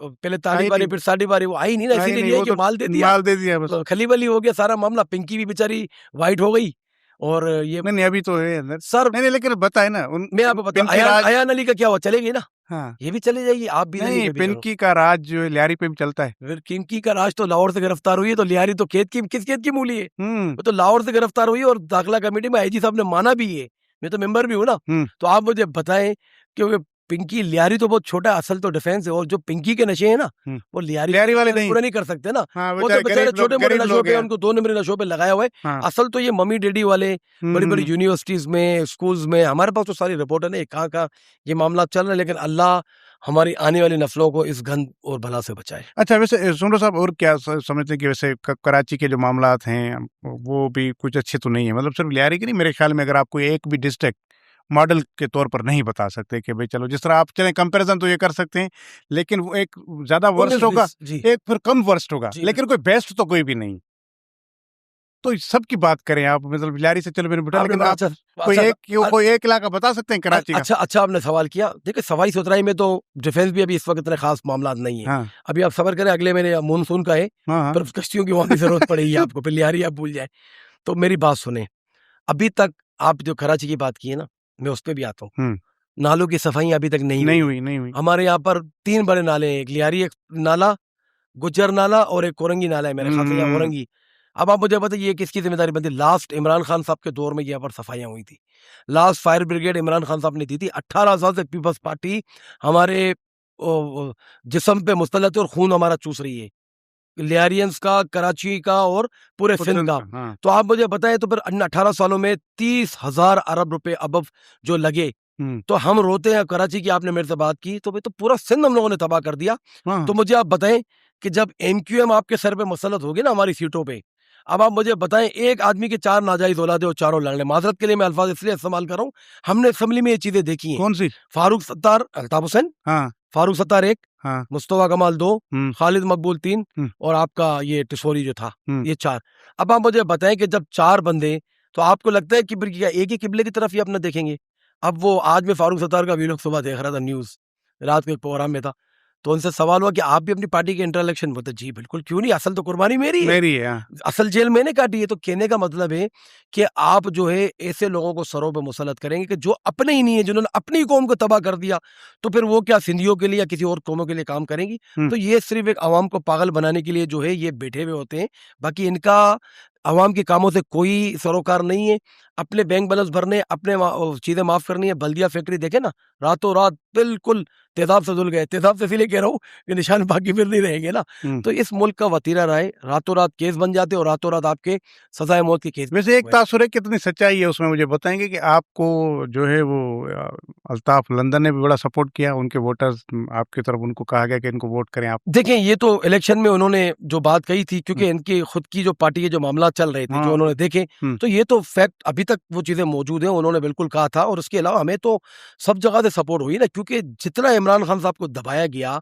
पहले ताली आई बारी नहीं, फिर साड़ी बारी, वो आई नहीं ना, आई इसीलिए नहीं, ये है वो कि तो माल दे दिया, माल दे दिया बस। खलीबली हो गया सारा मामला, पिंकी भी बेचारी वाइट हो गई। और ये नहीं, अभी तो है अंदर सर, नहीं, लेकिन बताए ना मैं आपको बता, अयान अली का क्या हुआ, चले गई ना, हाँ, ये भी चली जाएगी, आप भी नहीं, पिंकी का राज जो है लियारी पे भी चलता है। फिर पिंकी का राज तो लाहौर से गिरफ्तार हुई है, तो लियारी तो किस खेत की मूली है, वो तो लाहौर से गिरफ्तार हुई है, और दाखिला कमेटी में आईजी साहब ने माना भी है, मैं तो मेंबर भी हूँ ना। तो आप मुझे बताएं, क्योंकि पिंकी, लियारी तो बहुत छोटा, असल तो डिफेंस है, और जो पिंकी के नशे हैं ना, वो लियारी वाले नहीं पूरा नहीं कर सकते ना। हाँ, वो तो बेचारे छोटे मोटे नशों पे, उनको 2 नंबरी नशों पे लगाया हुआ है। हाँ, असल तो ये मम्मी डैडी वाले बड़ी बड़ी यूनिवर्सिटीज में, स्कूल्स में, हमारे पास तो सारी रिपोर्ट है ना, कहाँ कहाँ ये मामला चल रहा है। लेकिन अल्लाह हमारी आने वाली नस्लों को इस गंद और भला से बचाए। अच्छा, वैसे सुमरो साहब, और क्या समझते हैं कि वैसे कराची के जो मामलात हैं वो भी कुछ अच्छे तो नहीं है? मतलब सिर्फ लियारी की नहीं, मेरे ख्याल में अगर आपको एक भी डिस्ट्रिक्ट मॉडल के तौर पर नहीं बता सकते कि भाई चलो, जिस तरह आप चलें कंपैरिजन तो ये कर सकते हैं, लेकिन वो एक ज्यादा वर्स्ट होगा, एक फिर कम वर्स्ट होगा, लेकिन कोई बेस्ट तो कोई भी नहीं। तो सबकी बात करें आप, मतलब लियारी से चलो मैंने बिठा, लेकिन आप कोई एक इलाका बता सकते हैं कराची का? अच्छा आपने सवाल किया। देखिए, सफाई सुथराई में तो डिफेंस भी अभी इस वक्त इतने खास मामला नहीं है। अभी आप सबर करें, अगले महीने मानसून का है, फिर कश्तियों की वहां की जरूरत पड़ेगी आपको, फिर लियारी आप भूल जाए। तो मेरी बात सुने, अभी तक आप जो कराची की बात की है ना, मैं उस पर भी आता हूँ। नालों की सफाई अभी तक नहीं हुई। हमारे यहाँ पर 3 बड़े नाले हैं, एक लियारी एक नाला, गुज्जर नाला, और एक कोरंगी नाला है मेरे ख्याल से, या औरंगी। अब आप मुझे बताइए, ये किसकी जिम्मेदारी बनती है? लास्ट इमरान खान साहब के दौर में यहाँ पर सफाइयाँ हुई थी, last fire brigade Imran Khan साहब ने दी थी। 18 साल से पीपल्स पार्टी हमारे जिस्म पे मुस्तलत है और खून हमारा चूस रही है, लियारियंस का, कराची का और पूरे सिंध का। तो आप मुझे बताएं, तो फिर 18 सालों में 30,000 अरब रुपए अबव जो लगे, तो हम रोते हैं कराची की, आपने मेरे से बात की, तो भाई तो पूरा सिंध हम लोगों ने तबाह कर दिया। तो मुझे आप बताएं कि जब एमक्यूएम आपके सर पे मुसल्लत होगी ना हमारी सीटों पे, अब आप मुझे बताएं, एक आदमी के 4 नाजायज औलादे और चारों लड़ ले, माजरत के लिए मैं अल्फाज इसलिए इस्तेमाल कर रहा हूँ, हमने असेंबली में ये चीजें देखी हैं। कौन सी? फारूक सत्तार, अल्ताफ हुसैन, फारूक सत्तार 1, मुस्तफा कमाल 2, खालिद मकबूल 3, और आपका ये टिसोरी जो था, ये 4। अब आप मुझे बताएं कि जब 4 बंदे, तो आपको लगता है कि क्या एक ही किबले की तरफ ही अपना देखेंगे? अब वो आज मैं फारूक सत्तार का वीडियो सुबह देख रहा था, न्यूज रात के प्रोग्राम में था, तो उनसे सवाल हुआ कि आप भी अपनी पार्टी के इंटर इलेक्शन, बोलते जी बिल्कुल, क्यों नहीं, असल तो कुर्बानी मेरी है। असल जेल मैंने काटी है। तो कहने का मतलब है कि आप जो है ऐसे लोगों को सरों पे मुसल्लत करेंगे कि जो अपने ही नहीं है, जिन्होंने अपनी कौम को तबाह कर दिया, तो फिर वो क्या सिंधियों के लिए या किसी और कौमों के लिए काम करेंगी? तो ये सिर्फ एक आवाम को पागल बनाने के लिए जो है ये बैठे हुए होते हैं, बाकी इनका आवाम के कामों से कोई सरोकार नहीं है। अपने बैंक बैलेंस भरने, अपने चीजें माफ करनी है। बल्दिया फैक्ट्री देखे ना, रातों रात बिल्कुल तेजाब से धुल गए। तेजाब से इसलिए कह रहा हूँ कि निशान बाकी फिर नहीं रहेंगे ना। तो इस मुल्क का वतीरा रहा है, रातों रात केस बन जाते और रातों रात आपके सजाए मौत के केस। वैसे एक तासुर है, कितनी सच्चाई है उसमें, मुझे बताएंगे कि आपको जो है वो अल्ताफ लंदन ने भी बड़ा सपोर्ट किया, उनके वोटर्स आपकी तरफ, उनको कहा गया कि इनको वोट करें आप? देखें, ये तो इलेक्शन में उन्होंने जो बात कही थी, क्योंकि इनकी खुद की जो पार्टी के जो मामला चल रहे थे, जो उन्होंने देखे, तो ये तो फैक्ट अभी तक वो चीजें मौजूद हैं, उन्होंने बिल्कुल कहा था। और उसके अलावा हमें तो सब जगह से सपोर्ट हुई ना, क्योंकि जितना इमरान खान साहब को दबाया गया,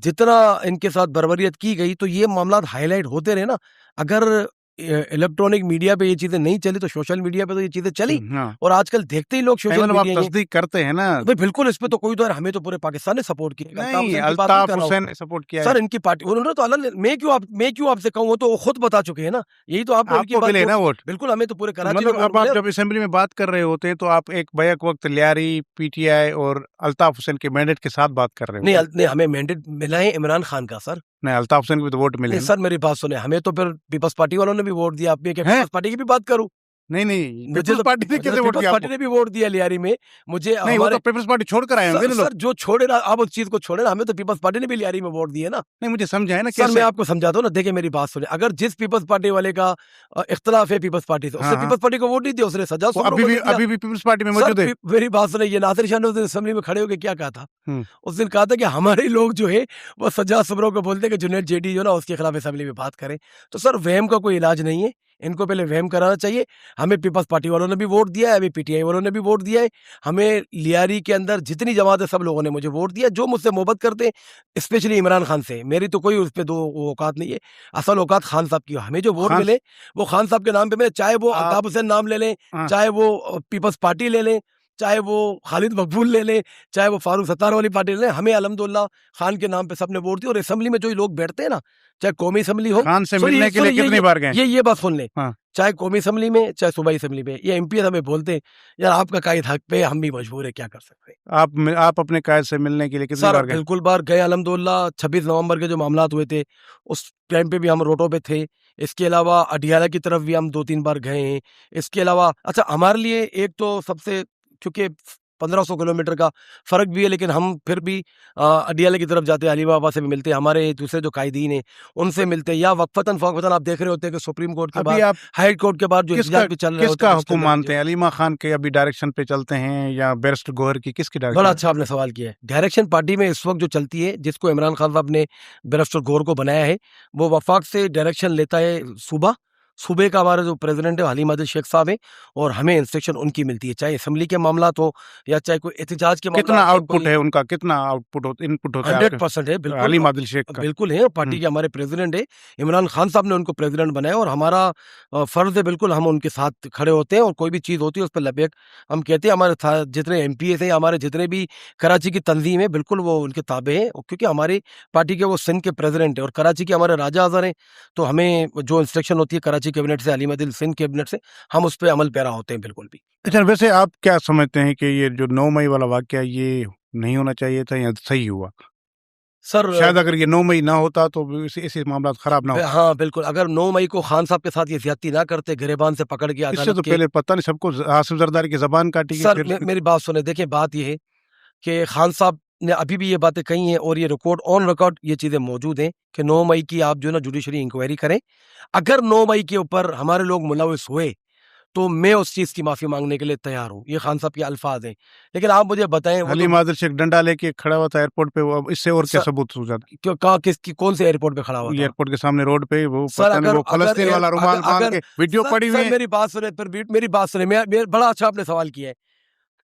जितना इनके साथ बर्बरियत की गई, तो ये मामला हाईलाइट होते रहे ना। अगर इलेक्ट्रॉनिक मीडिया पे ये चीजें नहीं चली, तो सोशल मीडिया पे तो ये चीजें चली। और आजकल देखते ही लोग सोशल मीडिया तस्दीक करते हैं ना भाई, बिल्कुल, इस पे तो कोई, तो हमें तो पूरे पाकिस्तान ने सपोर्ट किया, अल्ताफ हुसैन ने सपोर्ट किया सर, इनकी पार्टी, उन्होंने तो अलग, मैं क्यों आपसे कहूँ, तो वो खुद बता चुके हैं ना। यही तो आपको मिले ना वोट। बिल्कुल, हमें तो पूरे कराची, मतलब अब आप जब असेंबली में बात कर रहे होते हैं, तो आप एक बैक वक्त लियारी, पीटीआई और अल्ताफ हुसैन के मैंडेट के साथ बात कर रहे हो? नहीं, हमें मैंडेट मिला है इमरान खान का सर। नहीं, अल्ताफ हुसैन को भी तो वोट मिले सर, मेरी बात सुने, हमें तो फिर पीपल्स पार्टी वालों ने भी वोट दिया। आप पीपल्स पार्टी की भी बात करूं? नहीं मुझे पीपल्स तो पार्टी ने कैसे वोट पीपल्स दिया पार्टी आपको? ने भी वोट दिया लियारी में मुझे। नहीं, वो तो पीपल्स पार्टी छोड़कर आए होंगे ना लोग। सर जो छोड़े ना, आप उस चीज को छोड़े ना, हमें तो पीपल्स पार्टी ने भी लियारी में वोट दिए ना। नहीं, मुझे समझाए ना सर मैं कैसे? आपको समझाता हूँ ना, देखिए मेरी बात सुने, अगर जिस पीपल्स पार्टी वाले का इख्तलाफ है पीपल्स पार्टी से, उसने हाँ, हाँ। पीपल्स पार्टी को वोट नहीं दिया, उसने सजा वो सुमरों को दे दिया। अभी भी पीपल्स पार्टी में सर मौजूद है। मेरी बात सुने, ये नासिर शाह ने उस दिन असेंबली में खड़े होकर क्या कहा था? हम्म। उस दिन कहा था कि हमारे लोग जो है वो सजा सुमरों को बोलते हैं कि जुनैद जेडी जो ना उसके खिलाफ असेंबली में बात करें। तो सर वहम का कोई इलाज नहीं है, इनको पहले वहम कराना चाहिए। हमें पीपल्स पार्टी वालों ने भी वोट दिया है, हमें पीटीआई वालों ने भी वोट दिया है, हमें लियारी के अंदर जितनी जमात है सब लोगों ने मुझे वोट दिया। जो मुझसे मोहब्बत करते हैं स्पेशली इमरान खान से, मेरी तो कोई उस पर दो औकात नहीं है, असल औकात खान साहब की। हमें जो वोट खान मिले वो खान साहब के नाम पे मिले, चाहे वो आप- अल्ताफ हुसैन नाम ले लें, हाँ। चाहे वो पीपल्स पार्टी ले लें, चाहे वो खालिद मकबूल ले लें, चाहे वो फारूक सत्तार वाली पार्टी ले लें, हमें अल्हम्दुलिल्लाह खान के नाम पे सबने वोट दिया। और असेंबली में जो लोग बैठते हैं ना, चाहे कौमी असेंबली हो, खान से सुनिए, मिलने के लिए सुनिए, कितनी बार गए? ये बात सुन लें, हाँ। चाहे कौमी असेंबली में चाहे सूबाई असेंबली में, ये एमपी हमें बोलते हैं यार आपका कायद हक पे, हम भी मजबूर है, क्या कर सकते हैं। आप अपने कायद से मिलने के लिए कितनी सर बार गए? बिल्कुल बार गए अल्हम्दुलिल्लाह। 26 नवंबर के जो मामलात हुए थे उस टाइम पे भी हम रोडों पे थे। इसके अलावा अडियाला की तरफ भी हम 2-3 बार गए हैं। इसके अलावा अच्छा हमारे लिए एक तो सबसे, क्योंकि 1500 किलोमीटर का फ़र्क भी है, लेकिन हम फिर भी अडियाला की तरफ जाते हैं, अली बाबा से भी मिलते हैं, हमारे दूसरे जो कायदीन हैं उनसे मिलते हैं, या वक़्फ़तन फ़ौक़फ़तन आप देख रहे होते हैं कि सुप्रीम कोर्ट के अभी बाद, आप हाई कोर्ट के बाद जो किसका एहतजाज भी चल रहे होते किसका हैं उसके हुक्म अंदर मानते हैं? अलीमा खान के अभी डायरेक्शन पे चलते हैं या बैरिस्टर गौहर की, किसकी बड़ा डायरेक्शन? अच्छा आपने सवाल किया है। डायरेक्शन पार्टी में इस वक़्त जो चलती है, जिसको इमरान खान साहब ने बैरिस्टर गौहर को बनाया है, वो वफ़ाक से डायरेक्शन लेता है सूबे का हमारा जो प्रेसिडेंट है हलीम आदिल शेख साहब हैं, और हमें इंस्ट्रक्शन उनकी मिलती है, चाहे असेंबली के मामलात हो या चाहे कोई एहतजाज के कितना मामलात हो, आउटपुट है उनका? कितना इनपुट होता है आपके? 100% है, बिल्कुल हलीम आदिल शेख का? बिल्कुल है। पार्टी के हमारे प्रेसिडेंट है, इमरान खान साहब ने उनको प्रेसिडेंट बनाया, और हमारा फ़र्ज़ है बिल्कुल हम उनके साथ खड़े होते हैं, और कोई भी चीज़ होती है उस पर लबैक हम कहते हैं। हमारे जितने एमपीएस हैं, हमारे जितने भी कराची की तंजीम है, बिल्कुल वो उनके ताबे हैं, क्योंकि हमारी पार्टी के वो सिंध के प्रेसिडेंट है और कराची के हमारे राजा अज़हर हैं। तो हमें जो इंस्ट्रक्शन होती है कराची कैबिनेट से, हलीम आदिल सिंध कैबिनेट से, हम उस पे अमल पैरा होते हैं बिल्कुल भी। अच्छा, वैसे आप क्या समझते हैं कि ये जो 9 मई वाला वाक़या ये नहीं होना चाहिए था या सही हुआ? सर शायद अगर ये 9 मई ना होता तो ऐसे मामला खराब ना होता। हाँ बिल्कुल, अगर 9 मई को खान साहब के साथ ये ज्यादती ना करते, गिरेबान से पकड़ के इससे अदालत तो के, पहले पता नहीं सबको आसिफ जरदारी की ज़बान काटी गई, सर फिर मेरी बात सुने, देखिए बात ये है कि खान साहब ने अभी भी ये बातें कही हैं, और ये ऑन रिकॉर्ड ये चीज़ें मौजूद हैं कि 9 मई की आप जो है ना जुडिशरी इंक्वायरी करें। अगर 9 मई के ऊपर हमारे लोग मुलविस हुए तो मैं उस चीज़ की माफ़ी मांगने के लिए तैयार हूँ। ये खान साहब के अल्फाज हैं। लेकिन आप मुझे बताएं, वो हलीम तो आदिल शेख डंडा लेके खड़ा हुआ था एयरपोर्ट पे, वो अब इससे और क्या सर सबूत हो जाता? क्यों, कहाँ, किसकी, कौन से एयरपोर्ट पे खड़ा हुआ था? एयरपोर्ट के सामने रोड पे वो सर पता नहीं, अगर वो अगर फ़लस्तीन एयर वाला अगर रुमाल बांध अगर के वीडियो सर पड़ी हुई सर है। मेरी बात सुने, फिर मेरी बात सुने, मैं बड़ा अच्छा आपने सवाल किया है।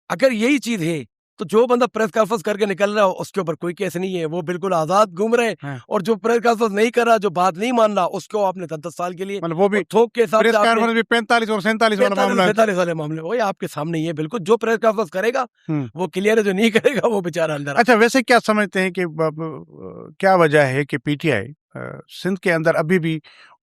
अगर यही चीज़ है तो जो बंदा प्रेस कॉन्फ्रेंस करके निकल रहा हो उसके ऊपर कोई केस नहीं है, वो बिल्कुल आज़ाद घूम रहे हैं। हाँ। और जो प्रेस कॉन्फ्रेंस नहीं कर रहा, जो बात नहीं मान रहा, उसको आपने 10-10 साल के लिए मतलब वो भी थोक के हिसाब प्रेस से आपने कॉन्फ्रेंस भी 45 और 47 वाला मामला है। 45 वाले मामले वही आपके सामने ही है। बिल्कुल जो प्रेस कॉन्फ्रेंस करेगा हुँ। वो क्लियर है, जो नहीं करेगा वो बेचारा अंदर। अच्छा, वैसे क्या समझते हैं कि क्या वजह है कि पीटीआई सिंध के अंदर अभी भी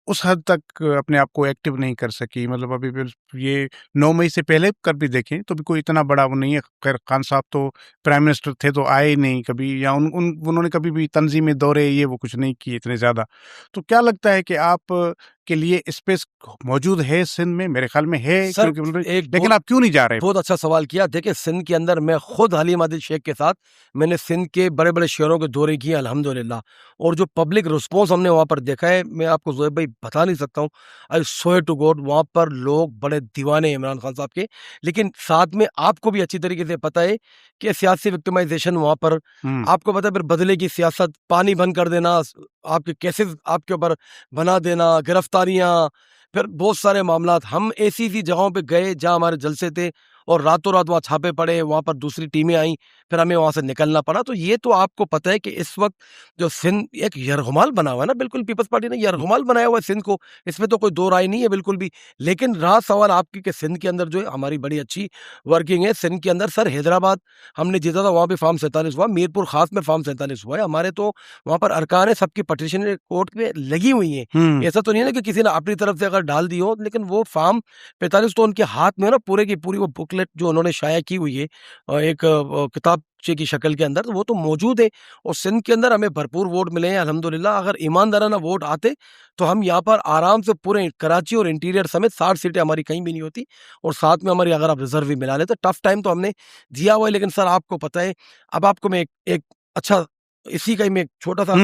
उस हद तक अपने आप को एक्टिव नहीं कर सकी? मतलब अभी भी ये 9 मई से पहले कर भी देखें तो भी कोई इतना बड़ा वो नहीं है। खैर खान साहब तो प्राइम मिनिस्टर थे तो आए ही नहीं कभी, या उन्होंने कभी भी तंजीमें दौरे ये वो कुछ नहीं किए इतने ज़्यादा। तो क्या लगता है कि आप के लिए स्पेस मौजूद है सिंध में? मेरे ख्याल में है, सर क्योंकि एक लेकिन आप क्यों नहीं जा रहे? बहुत अच्छा सवाल किया। देखिए सिंध के अंदर मैं खुद हलीम आदिल शेख के साथ मैंने सिंध के बड़े बड़े शहरों के दौरे किए अल्हम्दुलिल्लाह, और जो पब्लिक रिस्पॉन्स हमने वहाँ पर देखा है, मैं आपको ज़ोएब भाई बता नहीं सकता हूँ। आई स्वेयर टू गॉड वहाँ पर लोग बड़े दीवाने हैं इमरान खान साहब के। लेकिन साथ में आपको भी अच्छी तरीके से पता है कि सियासी विक्टिमाइजेशन वहाँ पर, हुँ। आपको पता है, फिर बदले की सियासत, पानी बंद कर देना, आपके केसेस आपके ऊपर बना देना, गिरफ्तारियाँ, फिर बहुत सारे मामलात। हम ऐसी जगहों पे गए जहाँ हमारे जलसे थे, और रातों रात वहाँ छापे पड़े, वहाँ पर दूसरी टीमें आईं, फिर हमें वहाँ से निकलना पड़ा। तो ये तो आपको पता है कि इस वक्त जो सिंध एक यरगुमाल बना हुआ है ना, बिल्कुल पीपल्स पार्टी ने यरगुमाल बनाया हुआ है सिंध को, इसमें तो कोई दो राय नहीं है बिल्कुल भी। लेकिन रहा सवाल आपकी कि सिंध के अंदर जो है हमारी बड़ी अच्छी वर्किंग है। सिंध के अंदर सर हैदराबाद हमने जीता था, वहाँ पे फार्म 47 हुआ, मीरपुर खास में फार्म 47 हुआ है। हमारे तो वहाँ पर अरकान है, सबकी पटिशन कोर्ट पे लगी हुई है। हुँ। ऐसा तो नहीं है ना कि किसी ने अपनी तरफ से अगर डाल दी हो, लेकिन वो फार्म 45 तो उनके हाथ में है ना, पूरे की पूरी वो बुकलेट जो उन्होंने शाया की हुई है, एक किताब बच्चे की शक्ल के अंदर, तो वो तो मौजूद है। और सिंध के अंदर हमें भरपूर वोट मिले हैं अल्हम्दुलिल्लाह। अगर ईमानदाराना वोट आते तो हम यहाँ पर आराम से पूरे कराची और इंटीरियर समेत 60 सीटें हमारी कहीं भी नहीं होती, और साथ में हमारी अगर आप रिजर्व भी मिला लेते, टफ टाइम तो हमने दिया हुआ है। लेकिन सर आपको पता है, अब आपको मैं एक अच्छा, इसी का ही मैं एक छोटा सा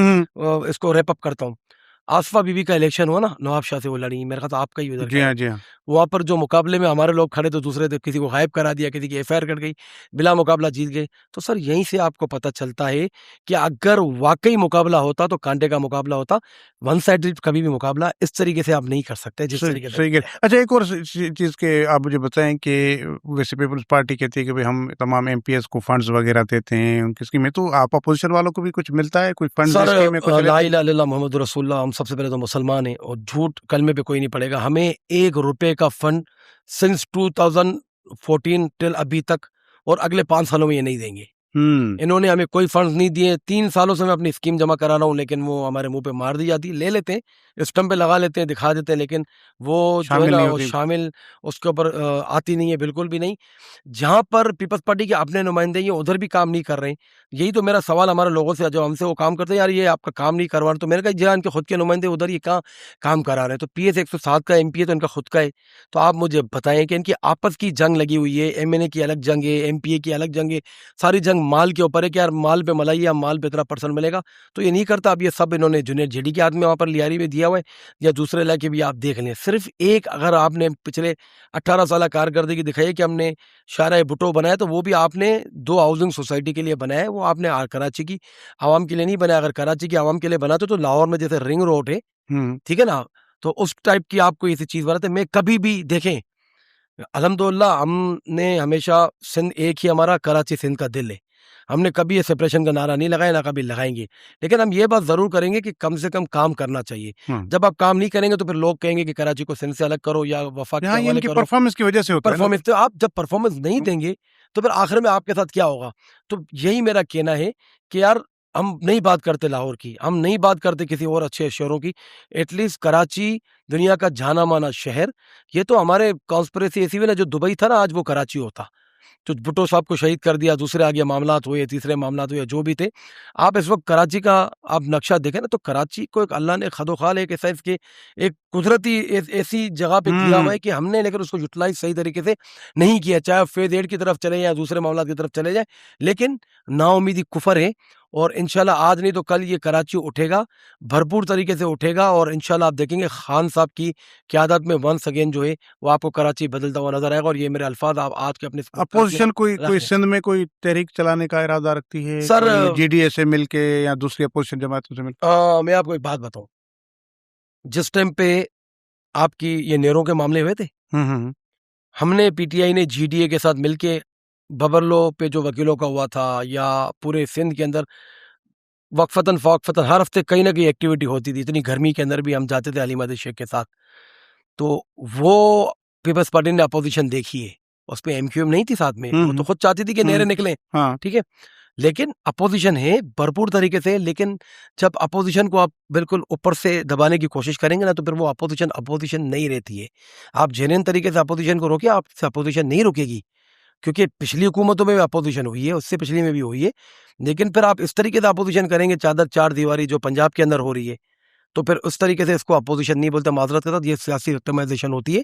इसको रैप अप करता हूँ। आसफा बीबी का इलेक्शन हुआ ना, नवाब शाह से वो लड़ी, मेरे ख्याल आपका ही उधर जी हाँ, जी हाँ। वहाँ पर जो मुकाबले में हमारे लोग खड़े तो दूसरे थे, किसी को गायब करा दिया, किसी की एफआईआर कट गई, बिला मुकाबला जीत गए। तो सर यहीं से आपको पता चलता है कि अगर वाकई मुकाबला होता तो कांटे का मुकाबला होता, वन साइडेड कभी भी मुकाबला इस तरीके से आप नहीं कर सकते जिस तरीके से। सही कह। अच्छा, एक और चीज़ के आप मुझे बताएं कि वैसे पीपल्स पार्टी कहती है कि भाई हम तमाम एमपीएस को फंड्स वगैरह देते हैं उनकी स्कीमें, तो आप अपोजिशन वालों को भी कुछ मिलता है, कोई फंड सर स्कीम में कुछ ला रहती है? इलाहा इल्लल्लाह मोहम्मद रसूलुल्लाह, हम सबसे पहले तो मुसलमान हैं और झूठ कलमे पे कोई नहीं पड़ेगा। हमें 1 रुपए का फंड सिंस 2014 टिल अभी तक, और अगले 5 सालों में ये नहीं देंगे। इन्होंने हमें कोई फंड्स नहीं दिए। 3 सालों से मैं अपनी स्कीम जमा करा रहा हूँ, लेकिन वो हमारे मुंह पे मार दी जाती है। ले लेते हैं, स्टम्प पे लगा लेते हैं, दिखा देते हैं, लेकिन वो जो है शामिल ना नहीं वो होती। शामिल उसके ऊपर आती नहीं है, बिल्कुल भी नहीं। जहाँ पर पीपल्स पार्टी के अपने नुमाइंदे हैं उधर भी काम नहीं कर रहे हैं। यही तो मेरा सवाल हमारे लोगों से, जब हमसे वो काम करते हैं, यार ये आपका काम नहीं करवा रहे, तो मैंने कहा जहाँ इनके खुद के नुमाइंदे उधर ये कहाँ काम करा रहे हैं। तो PS 107 का MP है तो इनका खुद का है। तो आप मुझे बताएं कि इनकी आपस की जंग लगी हुई है, MNA की अलग जंग है, MPA की अलग जंग है, सारी जंग माल के ऊपर है कि यार माल पे मलाई या माल पे इतना % मिलेगा। तो ये नहीं करता। अब ये सब इन्होंने जुनेद झेड़ी के आदमी वहाँ पर लियारी में दिया हुआ है, या दूसरे इलाके भी आप देख लें। सिर्फ एक अगर आपने पिछले 18 साल कारकर्दगी दिखाई है कि हमने शारा भुट्टो बनाया, तो वो भी आपने 2 हाउसिंग सोसाइटी के लिए बनाया है, वो आपने कराची की आवाम के लिए नहीं बनाया। अगर कराची की आवाम के लिए बनाते तो लाहौर में जैसे रिंग रोड है, ठीक है ना, तो उस टाइप की आपको ऐसी चीज बनाते। मैं कभी भी देखें, अल्हम्दुलिल्लाह हमने हमेशा सिंध एक ही हमारा, कराची सिंध का दिल है। हमने कभी ये सेपरेशन का नारा नहीं लगाया, ना कभी लगाएंगे। लेकिन हम ये बात जरूर करेंगे कि कम से कम काम करना चाहिए। जब आप काम नहीं करेंगे तो फिर लोग कहेंगे कि कराची को सिंध से अलग करो या वफाक के हाँ, ये हवाले इनकी करो। परफॉर्मेंस की वजह से होता है ना। परफॉर्मेंस, तो आप जब परफॉर्मेंस नहीं देंगे तो फिर आखिर में आपके साथ क्या होगा। तो यही मेरा कहना है कि यार हम नहीं बात करते लाहौर की, हम नहीं बात करते किसी और अच्छे शहरों की, एटलीस्ट कराची दुनिया का जाना माना शहर। ये तो हमारे कॉन्स्पिरेसी ऐसी हुई ना, जो दुबई था ना आज वो कराची होता। तो भुट्टो साहब को शहीद कर दिया, दूसरे आगे मामलात हुए, तीसरे मामलात हुए, जो भी थे। आप इस वक्त कराची का आप नक्शा देखें ना, तो कराची को एक अल्लाह ने खदोखाल एक ऐसा इसके एक कुदरती ऐसी जगह पे दिया हुआ है कि हमने, लेकिन उसको यूटिलाइज सही तरीके से नहीं किया। चाहे फेज 8 की तरफ चले या दूसरे मामलात की तरफ चले जाए, लेकिन नाउमीदी कुफर है। और इंशाल्लाह आज नहीं तो कल ये कराची उठेगा, भरपूर तरीके से उठेगा। और इंशाल्लाह आप देखेंगे खान साहब की क़यादत में वंस अगेन जो है वो आपको कराची बदलता हुआ नजर आएगा। और ये मेरे अल्फाज आप आज के अपने अपोजिशन कोई सिंध में कोई तहरीक चलाने का इरादा रखती है सर, GDA से मिलके या दूसरी अपोजिशन जमातों से मिलके? मैं आपको एक बात बताऊं, जिस टाइम पे आपकी ये नेरों के मामले हुए थे, हमने PTI ने GDA के साथ मिलके बबरलो पे जो वकीलों का हुआ था, या पूरे सिंध के अंदर वक्फतन फ़ौक़फ़तन हर हफ्ते कहीं ना कहीं एक्टिविटी होती थी। इतनी गर्मी के अंदर भी हम जाते थे अली मदद शेख के साथ। तो वो पीपल्स पार्टी ने अपोजिशन देखी है, उस पर MQM नहीं थी साथ में, वो तो खुद चाहती थी कि नहरें निकलें। हाँ। ठीक है, लेकिन अपोजिशन है भरपूर तरीके से। लेकिन जब अपोजिशन को आप बिल्कुल ऊपर से दबाने की कोशिश करेंगे ना, तो फिर वो अपोजिशन नहीं रहती है। आप जेन्युइन तरीके से अपोजिशन को रोकिए, आपसे अपोजिशन नहीं रुकेगी। क्योंकि पिछली हुकूमतों में भी अपोजिशन हुई है, उससे पिछली में भी हुई है। लेकिन फिर आप इस तरीके से अपोजिशन करेंगे, चादर चार दीवारी जो पंजाब के अंदर हो रही है, तो फिर उस तरीके से इसको अपोजिशन नहीं बोलते, माजरत के साथ, ये सियासी विक्टिमाइजेशन होती है।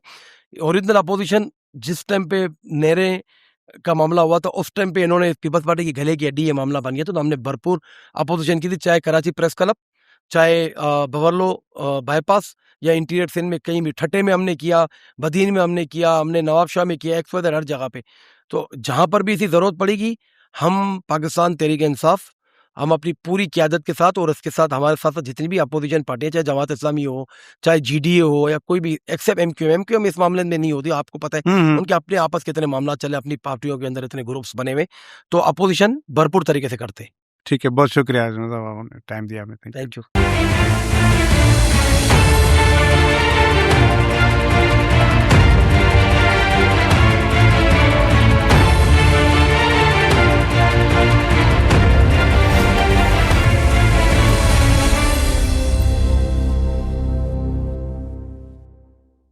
ओरिजिनल अपोजिशन जिस टाइम पे नहरें का मामला हुआ था, उस टाइम पे इन्होंने पीपल्स पार्टी की गले की हड्डी ये मामला बन गया, तो हमने भरपूर अपोजिशन की थी। चाहे कराची प्रेस क्लब, चाहे बवरलो बाईपास, या इंटीरियर सिंध में कहीं भी, ठट्टे में हमने किया, बदीन में हमने किया, हमने नवाब शाह में किया, XYZ हर जगह पे। तो जहां पर भी इसी जरूरत पड़ेगी, हम पाकिस्तान तहरीक इंसाफ, हम अपनी पूरी क़यादत के साथ, और इसके साथ हमारे साथ जितनी भी अपोजिशन पार्टियां, चाहे जमात इस्लामी हो, चाहे GDA हो, या कोई भी, एक्सेप्ट MQM इस मामले में नहीं होती, आपको पता है उनके अपने आपस के इतने मामला चले, अपनी पार्टियों के अंदर इतने ग्रुप्स बने हुए, तो अपोजिशन भरपूर तरीके से करते। ठीक है, बहुत शुक्रिया, आपने टाइम दिया हमें। Thank you.